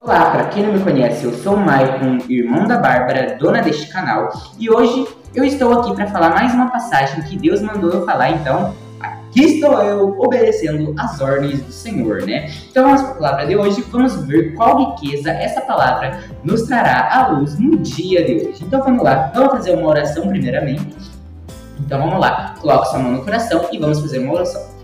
Olá, para quem não me conhece, eu sou o Maicon, irmão da Bárbara, dona deste canal, e hoje eu estou aqui para falar mais uma passagem que Deus mandou eu falar, então aqui estou eu obedecendo as ordens do Senhor, né? Então vamos para a palavra de hoje, vamos ver qual riqueza essa palavra nos trará à luz no dia de hoje. Então vamos lá, vamos fazer uma oração primeiramente. Então vamos lá, coloque sua mão no coração e vamos fazer uma oração.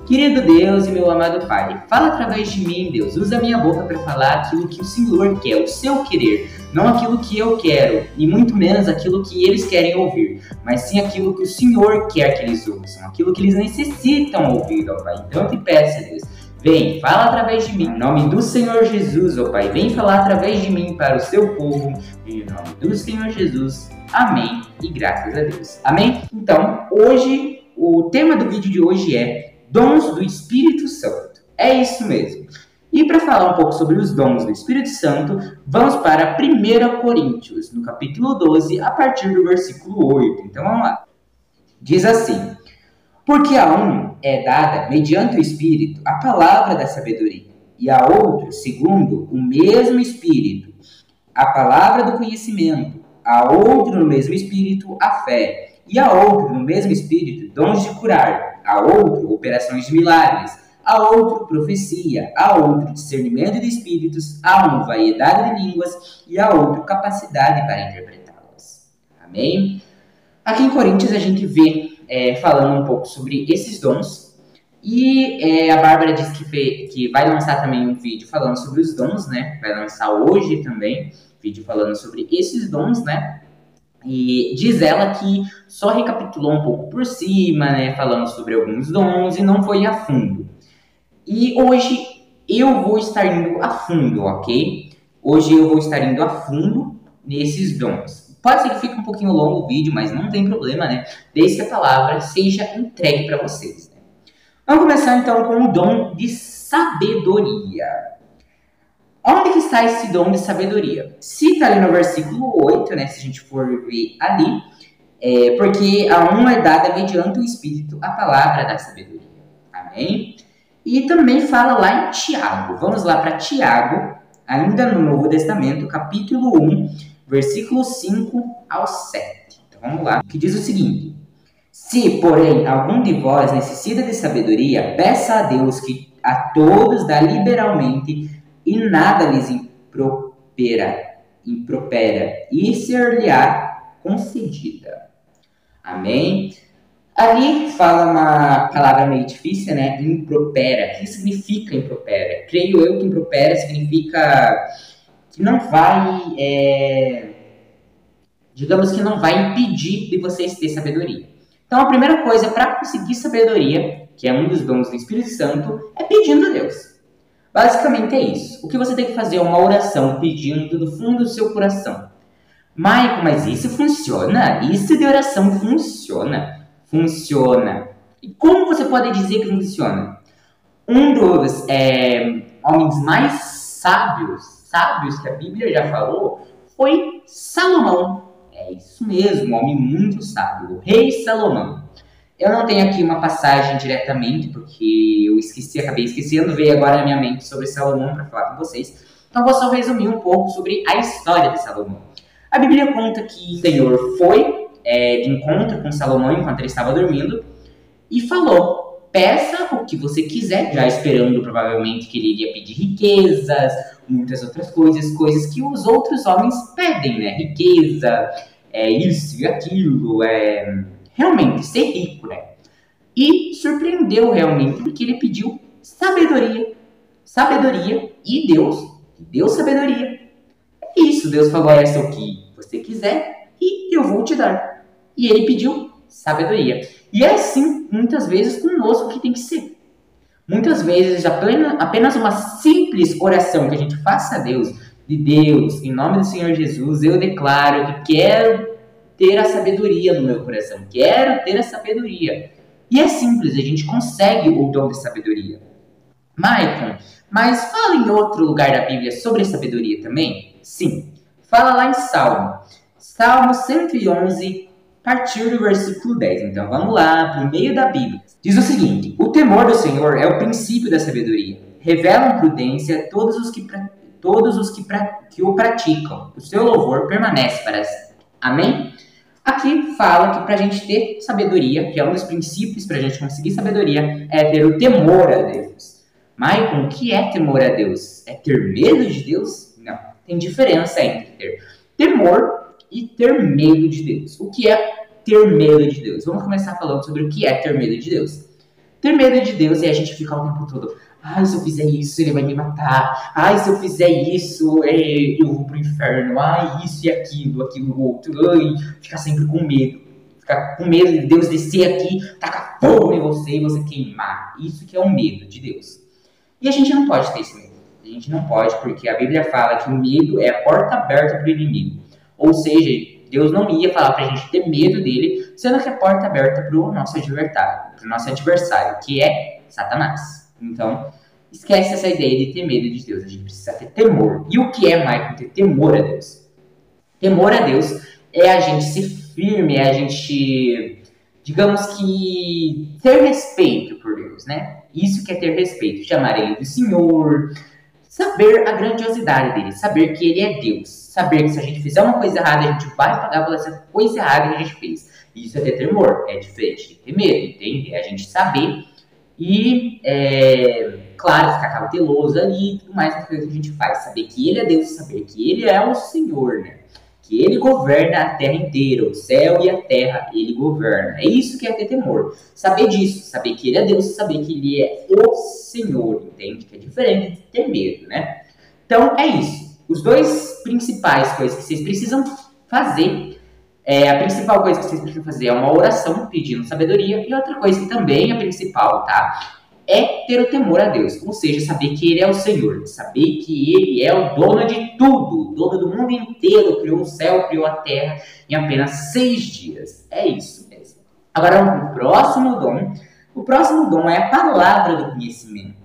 Querido Deus e meu amado Pai, fala através de mim, Deus. Usa a minha boca para falar aquilo que o Senhor quer, o seu querer. Não aquilo que eu quero, e muito menos aquilo que eles querem ouvir, mas sim aquilo que o Senhor quer que eles ouçam, aquilo que eles necessitam ouvir, ó Pai. Então eu te peço, Deus, vem, fala através de mim. Em nome do Senhor Jesus, ó Pai, vem falar através de mim para o seu povo. Em nome do Senhor Jesus, amém e graças a Deus. Amém? Então, hoje, o tema do vídeo de hoje é dons do Espírito Santo. É isso mesmo. E para falar um pouco sobre os dons do Espírito Santo, vamos para 1 Coríntios, no capítulo 12, a partir do versículo 8. Então vamos lá. Diz assim: porque a um é dada, mediante o Espírito, a palavra da sabedoria, e a outro, segundo o mesmo Espírito, a palavra do conhecimento, a outro, no mesmo Espírito, a fé, e a outro, no mesmo Espírito, dons de curar, a outro, operações de milagres, a outro, profecia, a outro, discernimento de espíritos, a um, variedade de línguas, e a outro, capacidade para interpretá-las. Amém? Aqui em Coríntios a gente vê falando um pouco sobre esses dons, e a Bárbara disse que vai lançar também um vídeo falando sobre os dons, né? Vai lançar hoje também, vídeo falando sobre esses dons, né? E diz ela que só recapitulou um pouco por cima, né, falando sobre alguns dons e não foi a fundo. E hoje eu vou estar indo a fundo, ok? Hoje eu vou estar indo a fundo nesses dons. Pode ser que fique um pouquinho longo o vídeo, mas não tem problema, né? Desde que a palavra seja entregue para vocês, né? Vamos começar então com o dom de sabedoria. Onde que está esse dom de sabedoria? Cita ali no versículo 8, né, se a gente for ver ali, porque a um é dada mediante o Espírito a palavra da sabedoria. Amém? E também fala lá em Tiago. Vamos lá para Tiago, ainda no Novo Testamento, capítulo 1, versículo 5 ao 7. Então vamos lá, que diz o seguinte: se, porém, algum de vós necessita de sabedoria, peça a Deus que a todos dá liberalmente, e nada lhes impropera, e ser-lhe-á concedida. Amém? Ali fala uma palavra meio difícil, né? Impropera. O que significa impropera? Creio eu que impropera significa que não vai, digamos que não vai impedir de vocês ter sabedoria. Então a primeira coisa para conseguir sabedoria, que é um dos dons do Espírito Santo, é pedindo a Deus. Basicamente é isso. O que você tem que fazer é uma oração pedindo do fundo do seu coração. Maicon, mas isso funciona? Isso de oração funciona? Funciona. E como você pode dizer que funciona? Um dos homens mais sábios que a Bíblia já falou, foi Salomão. É isso mesmo, um homem muito sábio, o rei Salomão. Eu não tenho aqui uma passagem diretamente, porque eu acabei esquecendo, veio agora na minha mente sobre Salomão para falar com vocês. Então vou só resumir um pouco sobre a história de Salomão. A Bíblia conta que o Senhor foi de encontro com Salomão enquanto ele estava dormindo e falou: peça o que você quiser, já esperando provavelmente que ele iria pedir riquezas, muitas outras coisas que os outros homens pedem, né? Riqueza, isso e aquilo, realmente ser rico, né? E surpreendeu realmente, porque ele pediu sabedoria. Sabedoria, e Deus deu sabedoria. É isso, Deus falou: essa é o que você quiser e eu vou te dar. E ele pediu sabedoria. E é assim, muitas vezes, conosco que tem que ser. Muitas vezes, apenas uma simples oração que a gente faça a Deus, de Deus, em nome do Senhor Jesus, eu declaro que quero ter a sabedoria no meu coração. Quero ter a sabedoria. E é simples, a gente consegue o dom de sabedoria. Maicon, mas fala em outro lugar da Bíblia sobre sabedoria também? Sim. Fala lá em Salmo 111, a partir do versículo 10. Então vamos lá, para o meio da Bíblia. Diz o seguinte: o temor do Senhor é o princípio da sabedoria. Revelam prudência todos os que todos os que o praticam. O seu louvor permanece para sempre. Amém? Aqui fala que para a gente ter sabedoria, que é um dos princípios para a gente conseguir sabedoria, é ter o temor a Deus. Maicon, o que é temor a Deus? É ter medo de Deus? Não. Tem diferença entre ter temor e ter medo de Deus. O que é ter medo de Deus? Vamos começar falando sobre o que é ter medo de Deus. Ter medo de Deus é a gente ficar o tempo todo: ai, se eu fizer isso, ele vai me matar. Ai, se eu fizer isso, eu vou pro inferno. Ai, isso e aquilo outro. Ai, ficar sempre com medo. Ficar com medo de Deus descer aqui, tacar fogo em você e você queimar. Isso que é o medo de Deus. E a gente não pode ter esse medo. A gente não pode, porque a Bíblia fala que o medo é a porta aberta para o inimigo. Ou seja, Deus não ia falar para a gente ter medo dele, sendo que é a porta aberta para o nosso adversário, que é Satanás. Então, esquece essa ideia de ter medo de Deus. A gente precisa ter temor. E o que é, Maicon, ter temor a Deus? Temor a Deus é a gente ser firme, é a gente, digamos que, ter respeito por Deus, né? Isso que é ter respeito. Chamar ele de Senhor, saber a grandiosidade dele, saber que ele é Deus, saber que se a gente fizer uma coisa errada, a gente vai pagar pela essa coisa errada que a gente fez. Isso é ter temor, é diferente de ter medo, entende? É a gente saber e, claro, ficar cauteloso ali e tudo mais que a gente faz. Saber que ele é Deus, saber que ele é o Senhor, né? Que ele governa a terra inteira, o céu e a terra, ele governa. É isso que é ter temor. Saber disso, saber que ele é Deus, saber que ele é o Senhor, entende? Que é diferente de ter medo, né? Então, é isso. Os dois principais coisas que vocês precisam fazer, a principal coisa que vocês precisam fazer é uma oração pedindo sabedoria, e outra coisa que também é principal, tá? É ter o temor a Deus, ou seja, saber que ele é o Senhor, saber que ele é o dono de tudo, o dono do mundo inteiro, criou o céu, criou a terra em apenas 6 dias. É isso mesmo. Agora, o próximo dom é a palavra do conhecimento.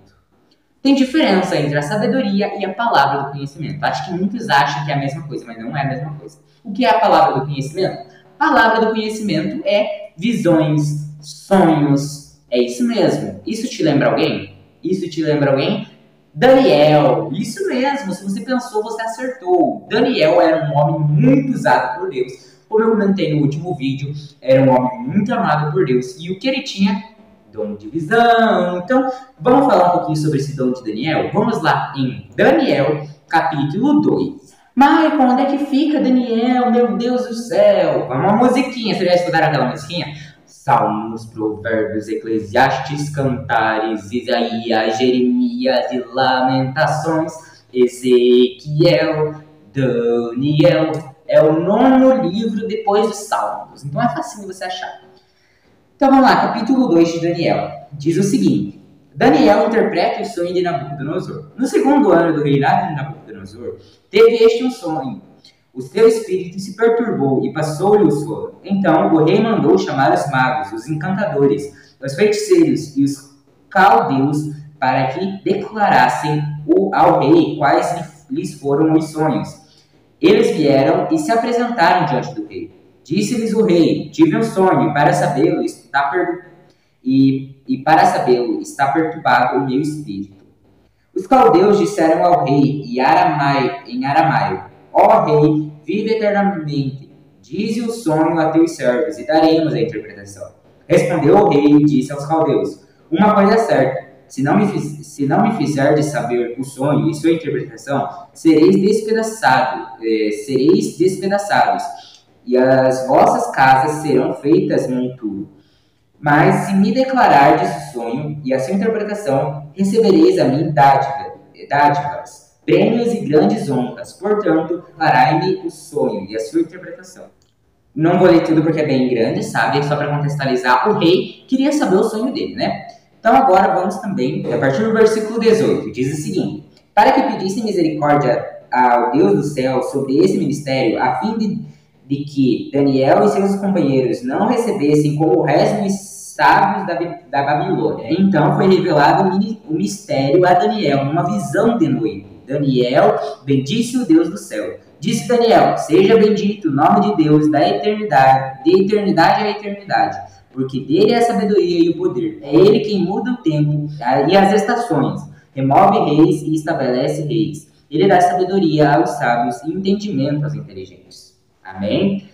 Tem diferença entre a sabedoria e a palavra do conhecimento. Acho que muitos acham que é a mesma coisa, mas não é a mesma coisa. O que é a palavra do conhecimento? A palavra do conhecimento é visões, sonhos. É isso mesmo. Isso te lembra alguém? Isso te lembra alguém? Daniel. Isso mesmo. Se você pensou, você acertou. Daniel era um homem muito usado por Deus. Como eu comentei no último vídeo, era um homem muito amado por Deus. E o que ele tinha? Dom de visão. Então, vamos falar um pouquinho sobre esse dom de Daniel? Vamos lá em Daniel, capítulo 2. Maicon, onde é que fica Daniel? Meu Deus do céu. Vamos uma musiquinha. Você já estudaram aquela musiquinha? Salmos, Provérbios, Eclesiastes, Cantares, Isaías, Jeremias e Lamentações, Ezequiel, Daniel. É o 9º livro depois dos Salmos. Então é fácil você achar. Então vamos lá, capítulo 2 de Daniel. Diz o seguinte: Daniel interpreta o sonho de Nabucodonosor. No 2º ano do reinado de Nabucodonosor, teve este um sonho. O seu espírito se perturbou e passou-lhe o sono. Então o rei mandou chamar os magos, os encantadores, os feiticeiros e os caldeus para que declarassem ao rei quais lhes foram os sonhos. Eles vieram e se apresentaram diante do rei. Disse-lhes o rei: tive um sonho, e para sabê-lo está perturbado o meu espírito. Os caldeus disseram ao rei em aramaico: ó rei, vive eternamente. Dize o sonho a teus servos, e daremos a interpretação. Respondeu o rei e disse aos caldeus: uma coisa é certa, se não me fizerdes saber o sonho e sua interpretação, sereis despedaçados, e as vossas casas serão feitas monturo. Mas se me declarardes o sonho e a sua interpretação, recebereis a minha dádivas, prêmios e grandes honras. Portanto, declarai-me o sonho e a sua interpretação. Não vou ler tudo porque é bem grande, sabe? Só para contextualizar, o rei queria saber o sonho dele, né? Então agora vamos também, a partir do versículo 18, diz o seguinte: para que pedisse misericórdia ao Deus do céu sobre esse ministério, a fim de que Daniel e seus companheiros não recebessem como o resto dos sábios da Babilônia. Então foi revelado o mistério a Daniel numa visão de noite. Daniel bendisse o Deus do céu. Disse Daniel: seja bendito o nome de Deus da eternidade, de eternidade a eternidade, porque dele é a sabedoria e o poder. É ele quem muda o tempo e as estações, remove reis e estabelece reis. Ele dá sabedoria aos sábios e entendimento aos inteligentes. Amém?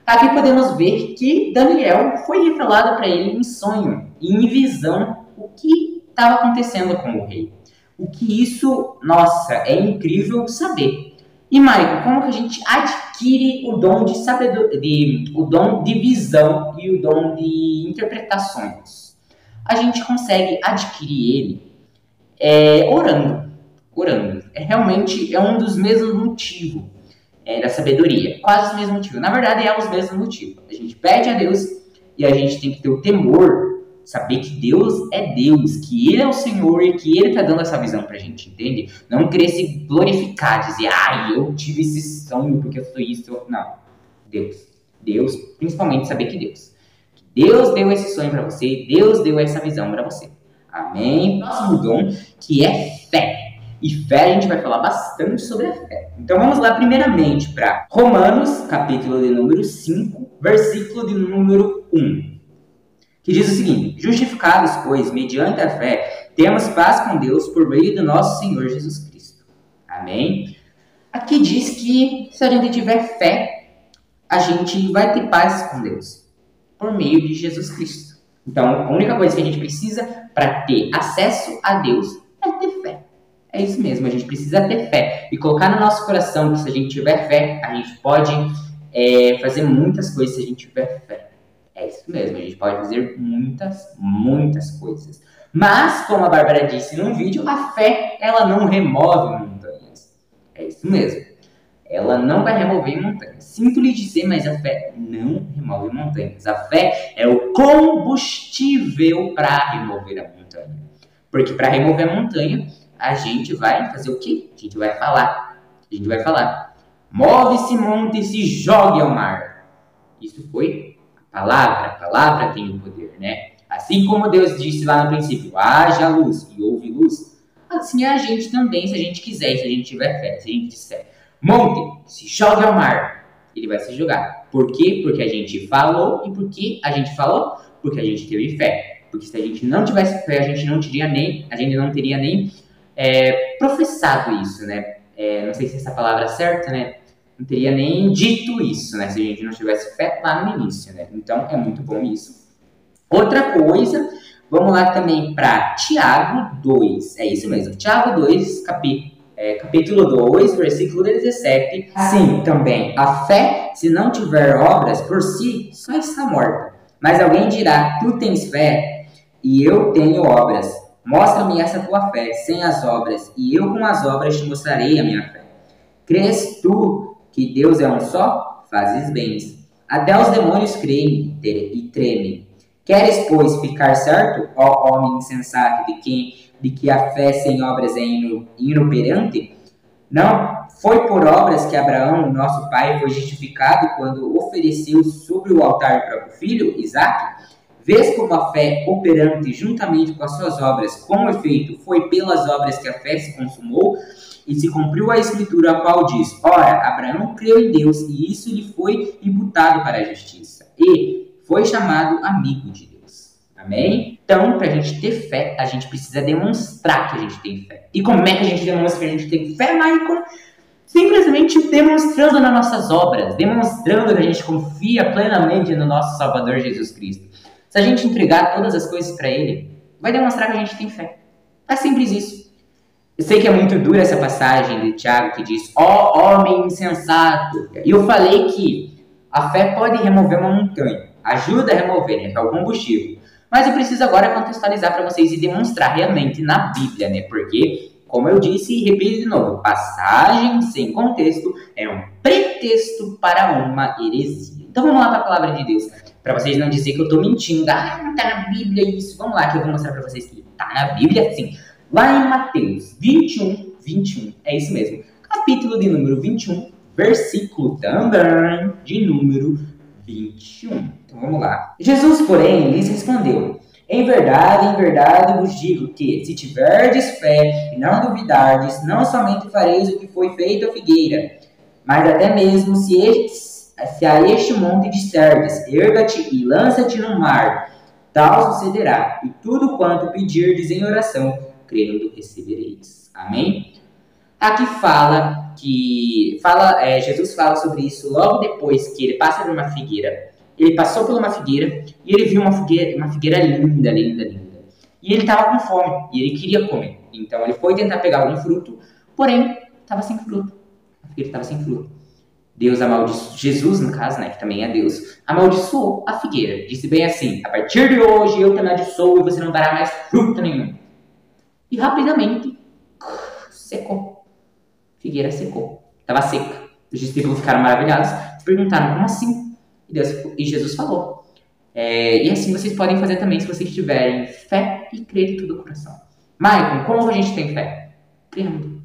Aqui podemos ver que Daniel foi revelado para ele em sonho e em visão o que estava acontecendo com o rei. O que isso, nossa, é incrível saber. E, Michael, como que a gente adquire o dom de sabedoria, o dom de visão e o dom de interpretações? A gente consegue adquirir ele orando. Realmente é um dos mesmos motivos da sabedoria. Quase os mesmos motivos. Na verdade, é os mesmos motivos. A gente pede a Deus e a gente tem que ter o temor, saber que Deus é Deus, que Ele é o Senhor e que Ele está dando essa visão pra gente, entende? Não querer se glorificar, dizer, eu tive esse sonho porque eu sou isso. Não. Deus, principalmente saber que Deus deu esse sonho para você, Deus deu essa visão para você. Amém? Próximo dom, que é fé. E fé, a gente vai falar bastante sobre a fé. Então vamos lá primeiramente para Romanos, capítulo de número 5, versículo de número 1. Que diz o seguinte: justificados, pois, mediante a fé, temos paz com Deus por meio do nosso Senhor Jesus Cristo. Amém? Aqui diz que se a gente tiver fé, a gente vai ter paz com Deus por meio de Jesus Cristo. Então, a única coisa que a gente precisa para ter acesso a Deus é ter fé. É isso mesmo, a gente precisa ter fé e colocar no nosso coração que se a gente tiver fé, a gente pode fazer muitas coisas se a gente tiver fé. É isso mesmo, a gente pode fazer muitas coisas. Mas, como a Bárbara disse num vídeo, a fé, ela não remove montanhas. É isso mesmo. Ela não vai remover montanhas. Sinto lhe dizer, mas a fé não remove montanhas. A fé é o combustível para remover a montanha. Porque para remover a montanha, a gente vai fazer o quê? A gente vai falar. Move-se monte e se jogue ao mar. Isso foi a palavra tem o poder, né? Assim como Deus disse lá no princípio, haja luz e houve luz, assim é a gente também, se a gente quiser, se a gente tiver fé, se a gente disser, monte, se jogue ao mar, ele vai se jogar. Por quê? Porque a gente falou. E por que a gente falou? Porque a gente teve fé. Porque se a gente não tivesse fé, a gente não teria nem professado isso, né? Não sei se essa palavra é certa, né? Não teria nem dito isso, né? Se a gente não tivesse fé lá no início, né? Então, é muito bom isso. Outra coisa, vamos lá também para Tiago 2. É isso mesmo, Tiago 2, capítulo 2, versículo 17. Assim, também, a fé, se não tiver obras por si, só está morta. Mas alguém dirá, tu tens fé e eu tenho obras. Mostra-me essa tua fé sem as obras, e eu com as obras te mostrarei a minha fé. Crês tu que Deus é um só? Fazes bem. Até os demônios creem e tremem. Queres, pois, ficar certo, ó homem insensato, de que a fé sem obras é inoperante? Não foi por obras que Abraão, nosso pai, foi justificado quando ofereceu sobre o altar o próprio filho, Isaque? Vês como a fé operante juntamente com as suas obras, com efeito, foi pelas obras que a fé se consumou e se cumpriu a escritura, a qual diz, ora, Abraão creu em Deus e isso lhe foi imputado para a justiça e foi chamado amigo de Deus. Amém? Então, para a gente ter fé, a gente precisa demonstrar que a gente tem fé. E como é que a gente demonstra que a gente tem fé, Michael? Simplesmente demonstrando nas nossas obras, demonstrando que a gente confia plenamente no nosso Salvador Jesus Cristo. Se a gente entregar todas as coisas para Ele, vai demonstrar que a gente tem fé. É simples isso. Eu sei que é muito dura essa passagem de Tiago que diz, ó homem insensato. E eu falei que a fé pode remover uma montanha. Ajuda a remover, né? É o combustível. Mas eu preciso agora contextualizar para vocês e demonstrar realmente na Bíblia, né? Porque, como eu disse e repito de novo, passagem sem contexto é um pretexto para uma heresia. Então vamos lá para a palavra de Deus. Para vocês não dizerem que eu estou mentindo. Não está na Bíblia isso. Vamos lá que eu vou mostrar para vocês que está na Bíblia sim. Lá em Mateus 21. É isso mesmo. Capítulo de número 21. Versículo também de número 21. Então vamos lá. Jesus, porém, lhes respondeu. Em verdade vos digo que, se tiverdes fé e não duvidardes, não somente fareis o que foi feito à figueira, mas até mesmo se a este monte disserdes, erga-te e lança-te no mar, tal sucederá, e tudo quanto pedirdes em oração, crendo recebereis. Amém? Aqui Jesus fala sobre isso logo depois que ele passa por uma figueira. Ele passou por uma figueira e ele viu uma figueira linda, linda, linda. E ele estava com fome e ele queria comer. Então ele foi tentar pegar algum fruto, porém estava sem fruto. A figueira estava sem fruto. Jesus, no caso, né, que também é Deus, amaldiçoou a figueira. Disse bem assim: a partir de hoje eu te amaldiçoo e você não dará mais fruto nenhum. E rapidamente secou. A figueira secou. Estava seca. Os discípulos ficaram maravilhados. Se perguntaram: como assim? E Jesus falou: e assim vocês podem fazer também se vocês tiverem fé e crer de todo o coração. Maicon, como a gente tem fé? Crendo.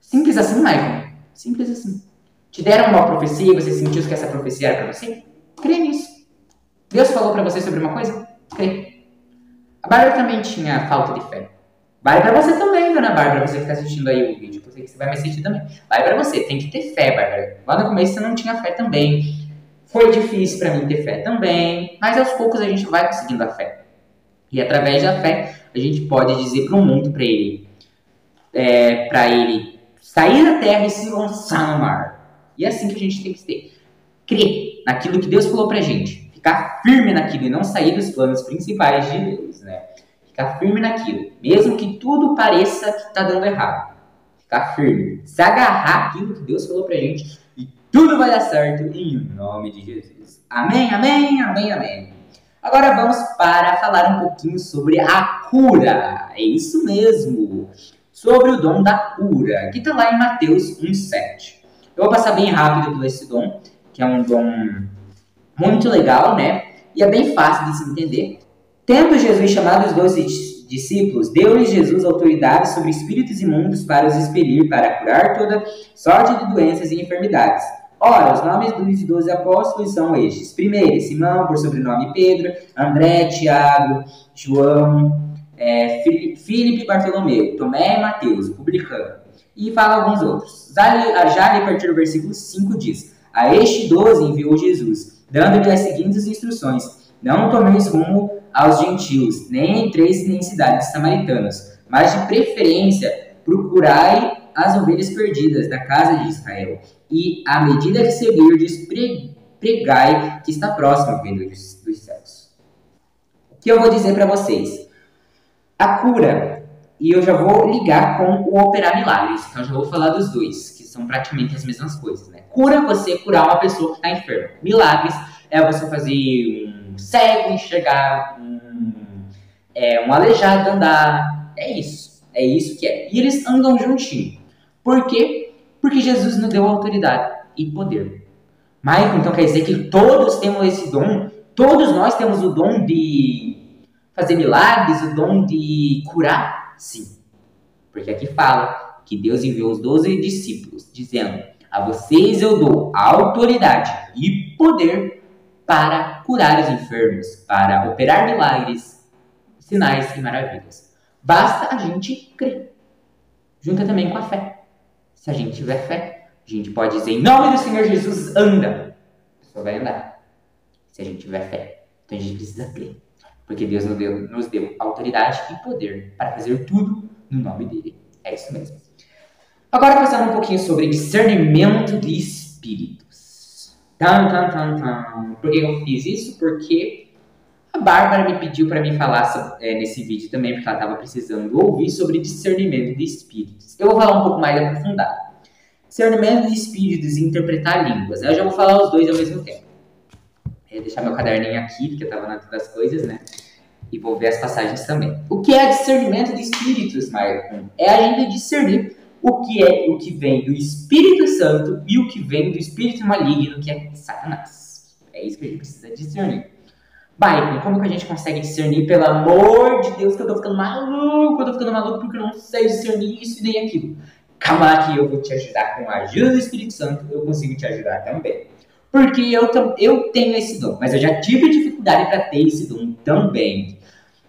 Simples assim, Maicon. Simples assim. Te deram uma profecia e você sentiu que essa profecia era para você? Crê nisso. Deus falou para você sobre uma coisa? Crê. A Bárbara também tinha falta de fé. Vale para você também, dona Bárbara, você que está assistindo aí o vídeo. Eu sei que você vai me assistir também. Vale para você, tem que ter fé, Bárbara. Lá no começo você não tinha fé também. Foi difícil para mim ter fé também. Mas aos poucos a gente vai conseguindo a fé. E através da fé, a gente pode dizer para o mundo, para ele sair da terra e se lançar no mar. E é assim que a gente tem que ter. Crer naquilo que Deus falou pra gente. Ficar firme naquilo e não sair dos planos principais de Deus, né? Ficar firme naquilo. Mesmo que tudo pareça que tá dando errado. Ficar firme. Se agarrar aquilo que Deus falou pra gente e tudo vai dar certo em nome de Jesus. Amém, amém, amém, amém. Agora vamos para falar um pouquinho sobre a cura. É isso mesmo. Sobre o dom da cura, que está lá em Mateus 1,7. Eu vou passar bem rápido por esse dom, que é um dom muito legal, né? E é bem fácil de se entender. Tendo Jesus chamado os 12 discípulos, deu-lhes Jesus autoridade sobre espíritos imundos para os expelir, para curar toda sorte de doenças e enfermidades. Ora, os nomes dos 12 apóstolos são estes. Primeiro, Simão, por sobrenome Pedro, André, Tiago, João, Filipe, Bartolomeu, Tomé e Mateus, o publicano. E fala alguns outros. Já a partir do versículo 5 diz: a este 12 enviou Jesus, dando-lhe as seguintes instruções: não tomeis rumo aos gentios, nem entreis em cidades samaritanas, mas de preferência procurai as ovelhas perdidas da casa de Israel. E, à medida que seguirdes, pregai que está próximo ao reino dos céus. O que eu vou dizer para vocês? A cura, e eu já vou ligar com o operar milagres, então eu já vou falar dos dois, que são praticamente as mesmas coisas, né? Cura é você curar uma pessoa que está enferma. Milagres é você fazer um cego enxergar, um aleijado andar. É isso que é. E eles andam juntinho. Por quê? Porque Jesus nos deu autoridade e poder. Michael, então quer dizer que todos temos esse dom? Todos nós temos o dom de fazer milagres, o dom de curar? Sim. Porque aqui fala que Deus enviou os 12 discípulos, dizendo: a vocês eu dou autoridade e poder para curar os enfermos, para operar milagres, sinais e maravilhas. Basta a gente crer. Junta também com a fé. Se a gente tiver fé, a gente pode dizer: em nome do Senhor Jesus, anda. A pessoa vai andar. Se a gente tiver fé. Então a gente precisa crer. Porque Deus nos deu autoridade e poder para fazer tudo no nome dele. É isso mesmo. Agora passando um pouquinho sobre discernimento de espíritos. Por que eu fiz isso? Porque a Bárbara me pediu para mim falar nesse vídeo também, porque ela estava precisando ouvir sobre discernimento de espíritos. Eu vou falar um pouco mais aprofundado. Discernimento de espíritos e interpretar línguas. Eu já vou falar os dois ao mesmo tempo. Deixar meu caderninho aqui, porque eu estava anotando as coisas, né? E vou ver as passagens também. O que é discernimento de espíritos, Marcon? É a gente discernir o que vem do Espírito Santo e o que vem do Espírito Maligno, que é Satanás. É isso que a gente precisa discernir. Maicon, como que a gente consegue discernir? Pelo amor de Deus, que eu tô ficando maluco porque eu não sei discernir isso e nem aquilo. Calma lá que eu vou te ajudar. Com a ajuda do Espírito Santo, eu consigo te ajudar também. Porque eu tenho esse dom, mas eu já tive dificuldade para ter esse dom também.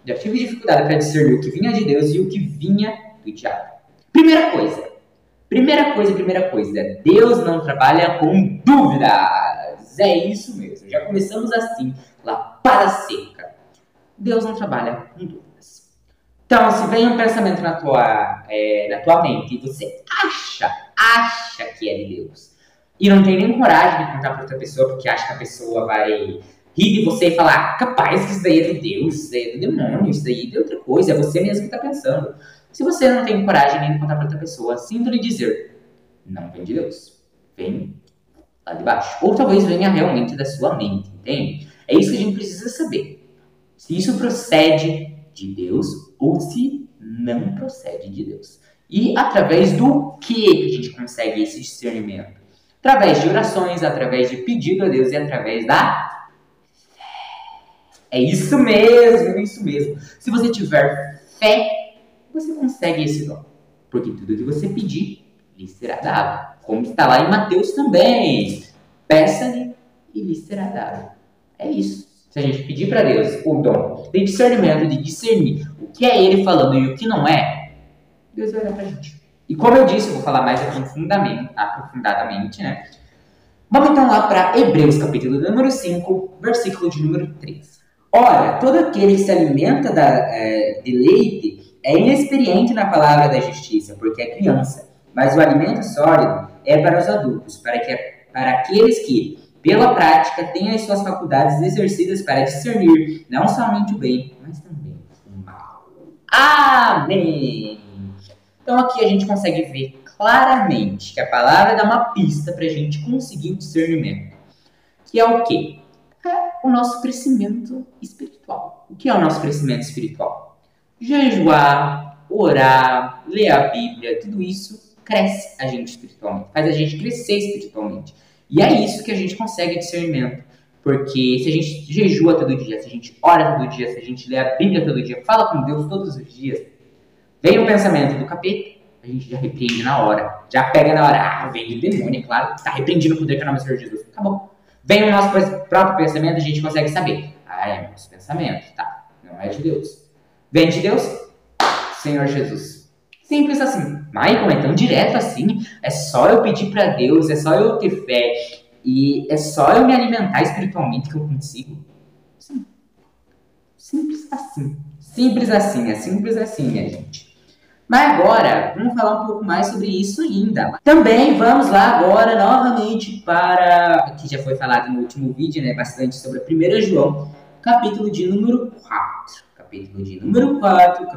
Já tive dificuldade para discernir o que vinha de Deus e o que vinha do diabo. Primeira coisa, Deus não trabalha com dúvidas. É isso mesmo, já começamos assim, lá para seca. Deus não trabalha com dúvidas. Então, se vem um pensamento na tua mente e você acha que é de Deus, e não tem nem coragem de contar para outra pessoa porque acha que a pessoa vai rir de você e falar, capaz que isso daí é de Deus, isso daí é do demônio, isso daí é de outra coisa, é você mesmo que está pensando. Se você não tem coragem nem de contar para outra pessoa, sinto lhe dizer, não vem de Deus, vem lá de baixo. Ou talvez venha realmente da sua mente, entende? É isso que a gente precisa saber. Se isso procede de Deus ou se não procede de Deus. E através do que a gente consegue esse discernimento? Através de orações, através de pedido a Deus e através da fé. É isso mesmo, isso mesmo. Se você tiver fé, você consegue esse dom. Porque tudo que você pedir, lhe será dado. Como está lá em Mateus também. Peça-lhe e lhe será dado. É isso. Se a gente pedir para Deus o dom de discernimento, de discernir o que é Ele falando e o que não é, Deus vai dar para a gente. E como eu disse, eu vou falar mais aprofundadamente, né? Vamos então lá para Hebreus, capítulo número 5, versículo de número 3. Ora, todo aquele que se alimenta de leite é inexperiente na palavra da justiça, porque é criança. Mas o alimento sólido é para os adultos, para aqueles que, pela prática, têm as suas faculdades exercidas para discernir não somente o bem, mas também o mal. Amém! Então aqui a gente consegue ver claramente que a palavra dá uma pista para a gente conseguir o discernimento. Que é o quê? É o nosso crescimento espiritual. O que é o nosso crescimento espiritual? Jejuar, orar, ler a Bíblia, tudo isso cresce a gente espiritualmente, faz a gente crescer espiritualmente. E é isso que a gente consegue discernimento. Porque se a gente jejua todo dia, se a gente ora todo dia, se a gente lê a Bíblia todo dia, fala com Deus todos os dias, vem o pensamento do capeta, a gente já repreende na hora. Já pega na hora, vem do demônio, é claro, está repreendido o poder que é o nome do Senhor Jesus. Acabou. Vem o nosso próprio pensamento, a gente consegue saber. É nosso pensamento, tá? Não é de Deus. Vem de Deus, Senhor Jesus. Simples assim. Michael, é tão direto assim. É só eu pedir para Deus, é só eu ter fé e é só eu me alimentar espiritualmente que eu consigo. Sim. Simples assim. Simples assim, minha gente. Mas agora, vamos falar um pouco mais sobre isso ainda. Também vamos lá agora novamente para, que já foi falado no último vídeo, né, bastante sobre a 1 João, capítulo de número 4. Capítulo de número 4,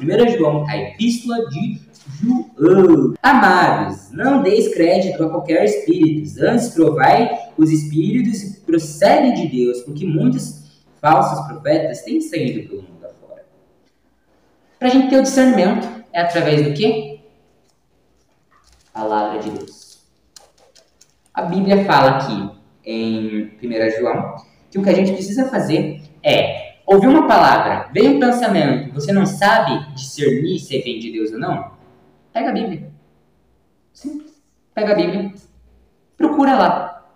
1 João, a epístola de João. Amados, não deis crédito a qualquer espírito, antes provai os espíritos e procedem de Deus, porque muitos falsos profetas têm saído pelo mundo afora. Para a gente ter o discernimento, é através do quê? Palavra de Deus. A Bíblia fala aqui, em 1 João, que o que a gente precisa fazer é ouvir uma palavra, vem um pensamento, você não sabe discernir se vem de Deus ou não? Pega a Bíblia. Simples. Pega a Bíblia. Procura lá.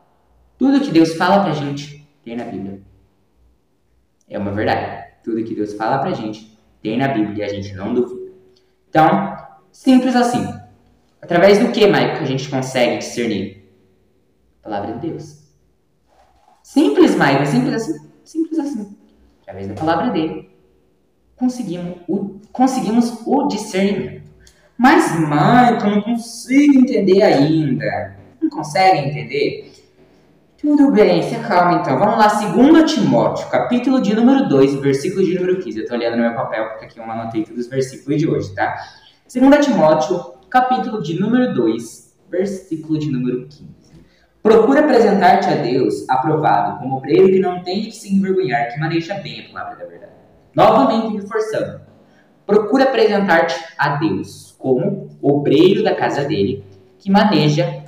Tudo que Deus fala pra gente, tem na Bíblia. É uma verdade. Tudo que Deus fala pra gente, tem na Bíblia e a gente não duvida. Então, simples assim. Através do que, Maico, que a gente consegue discernir? A palavra de Deus. Simples, Maico. Simples assim. Simples assim. Através da palavra dele, conseguimos o discernimento. Mas, mãe, eu não consigo entender ainda. Não consegue entender? Tudo bem, se acalma então. Vamos lá, 2 Timóteo, capítulo de número 2, versículo de número 15. Eu estou olhando no meu papel, porque aqui eu anotei todos os versículos de hoje, tá? 2 Timóteo, capítulo de número 2, versículo de número 15. Procura apresentar-te a Deus aprovado, como obreiro que não tem que se envergonhar, que maneja bem a palavra da verdade. Novamente reforçando. Procura apresentar-te a Deus como obreiro da casa dele, que maneja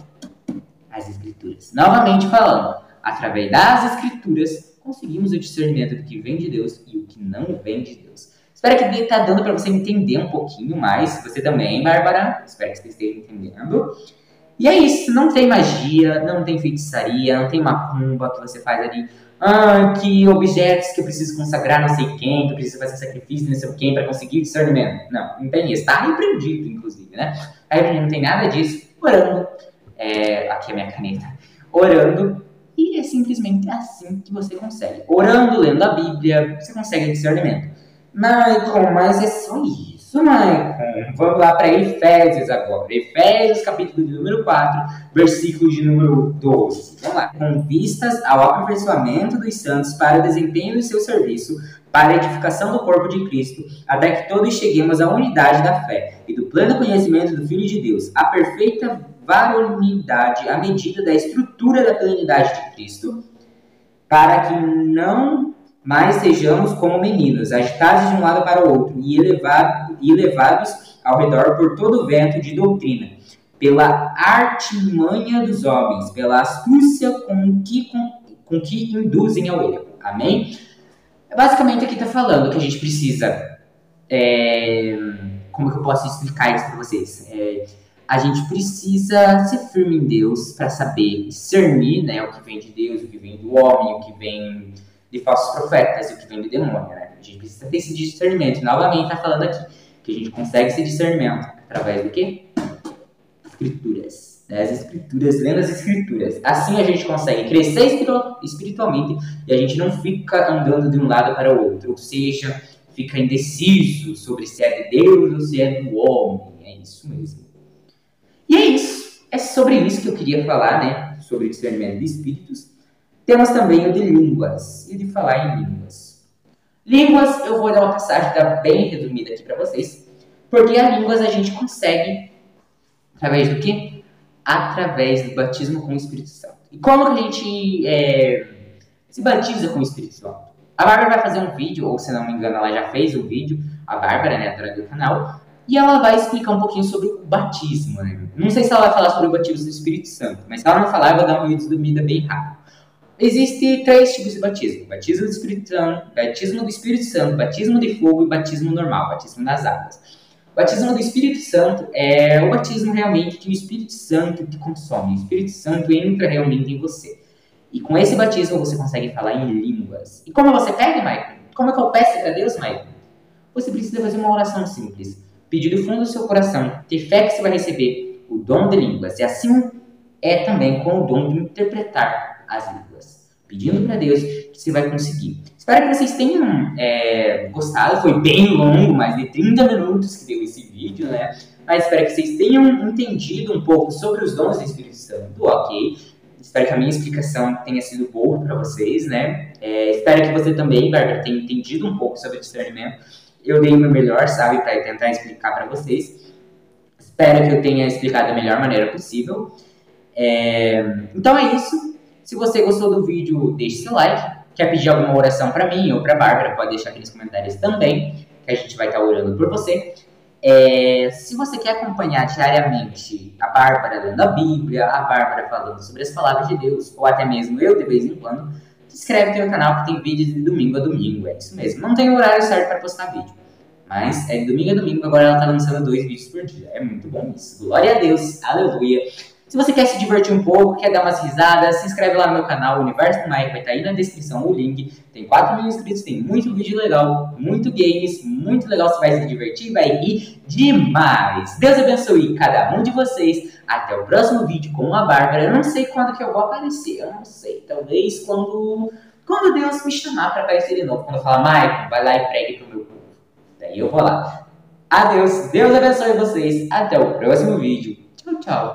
as Escrituras. Novamente falando, através das Escrituras, conseguimos o discernimento do que vem de Deus e o que não vem de Deus. Espero que está dando para você entender um pouquinho mais. Você também, Bárbara. Espero que você esteja entendendo. E é isso, não tem magia, não tem feitiçaria, não tem macumba que você faz ali. Que objetos que eu preciso consagrar não sei quem, que eu preciso fazer sacrifício não sei quem para conseguir discernimento. Não tem isso. Está repreendido, inclusive, né? Aí não tem nada disso. Orando, aqui é a minha caneta. Orando, e é simplesmente assim que você consegue. Orando, lendo a Bíblia, você consegue discernimento. Maicon, mas é só isso, Maicon. Vamos lá para Efésios agora. Efésios, capítulo de número 4, versículo de número 12. Vamos lá. Com vistas ao aperfeiçoamento dos santos para o desempenho do seu serviço, para a edificação do corpo de Cristo, até que todos cheguemos à unidade da fé e do pleno conhecimento do Filho de Deus, a perfeita varonilidade à medida da estrutura da plenidade de Cristo, para que não mais sejamos como meninos, agitados de um lado para o outro e levados ao redor por todo o vento de doutrina, pela artimanha dos homens, pela astúcia com que induzem ao erro. Amém? Basicamente aqui está falando que a gente precisa... como que eu posso explicar isso para vocês? A gente precisa ser firme em Deus para saber discernir, né, o que vem de Deus, o que vem do homem, o que vem de falsos profetas e o que vem do demônio, né? A gente precisa ter esse discernimento. Novamente está falando aqui que a gente consegue esse discernimento através do quê? Escrituras. As escrituras, lendo as escrituras. Assim a gente consegue crescer espiritualmente e a gente não fica andando de um lado para o outro, ou seja, fica indeciso sobre se é de Deus ou se é do homem. É isso mesmo. E é isso. É sobre isso que eu queria falar, né? Sobre discernimento de espíritos. Temos também o de línguas e de falar em línguas. Línguas, eu vou dar uma passagem bem resumida aqui para vocês, porque a línguas a gente consegue através do quê? Através do batismo com o Espírito Santo. E como que a gente se batiza com o Espírito Santo? A Bárbara vai fazer um vídeo, ou se não me engano ela já fez um vídeo, a Bárbara, né, durante o canal, e ela vai explicar um pouquinho sobre o batismo, né? Não sei se ela vai falar sobre o batismo do Espírito Santo, mas se ela não falar, eu vou dar uma resumida bem rápida. Existem 3 tipos de batismo: batismo do Espírito Santo, batismo de fogo e batismo normal, batismo nas águas. O batismo do Espírito Santo é o batismo realmente que o Espírito Santo te consome, o Espírito Santo entra realmente em você. E com esse batismo você consegue falar em línguas. E como você pede, Maicon? Como é que eu peço para Deus, Maicon? Você precisa fazer uma oração simples. Pedir do fundo do seu coração, ter fé que você vai receber o dom de línguas. E assim é também com o dom de interpretar as línguas. Pedindo para Deus que você vai conseguir. Espero que vocês tenham gostado. Foi bem longo, mais de 30 minutos que deu esse vídeo, né? Mas espero que vocês tenham entendido um pouco sobre os dons do Espírito Santo, ok? Espero que a minha explicação tenha sido boa para vocês, né? Espero que você também, Bárbara, tenha entendido um pouco sobre discernimento. Eu dei o meu melhor, sabe, para tentar explicar para vocês. Espero que eu tenha explicado da melhor maneira possível. Então é isso. Se você gostou do vídeo, deixe seu like. Quer pedir alguma oração para mim ou para a Bárbara, pode deixar aqui nos comentários também, que a gente vai estar orando por você. Se você quer acompanhar diariamente a Bárbara lendo a Bíblia, a Bárbara falando sobre as palavras de Deus, ou até mesmo eu de vez em quando, se inscreve no canal que tem vídeos de domingo a domingo. É isso mesmo. Não tem horário certo para postar vídeo, mas é de domingo a domingo. Agora ela está lançando 2 vídeos por dia. É muito bom isso. Glória a Deus. Aleluia. Se você quer se divertir um pouco, quer dar umas risadas, se inscreve lá no meu canal, Universo do Mike, vai estar aí na descrição o link. Tem 4 mil inscritos, tem muito vídeo legal, muito games, muito legal, você vai se divertir, vai rir demais. Deus abençoe cada um de vocês. Até o próximo vídeo com a Bárbara. Eu não sei quando que eu vou aparecer, eu não sei, talvez quando Deus me chamar para aparecer de novo. Quando eu falar, Mike, vai lá e pregue pro meu povo. Daí eu vou lá. Adeus, Deus abençoe vocês. Até o próximo vídeo. Tchau, tchau.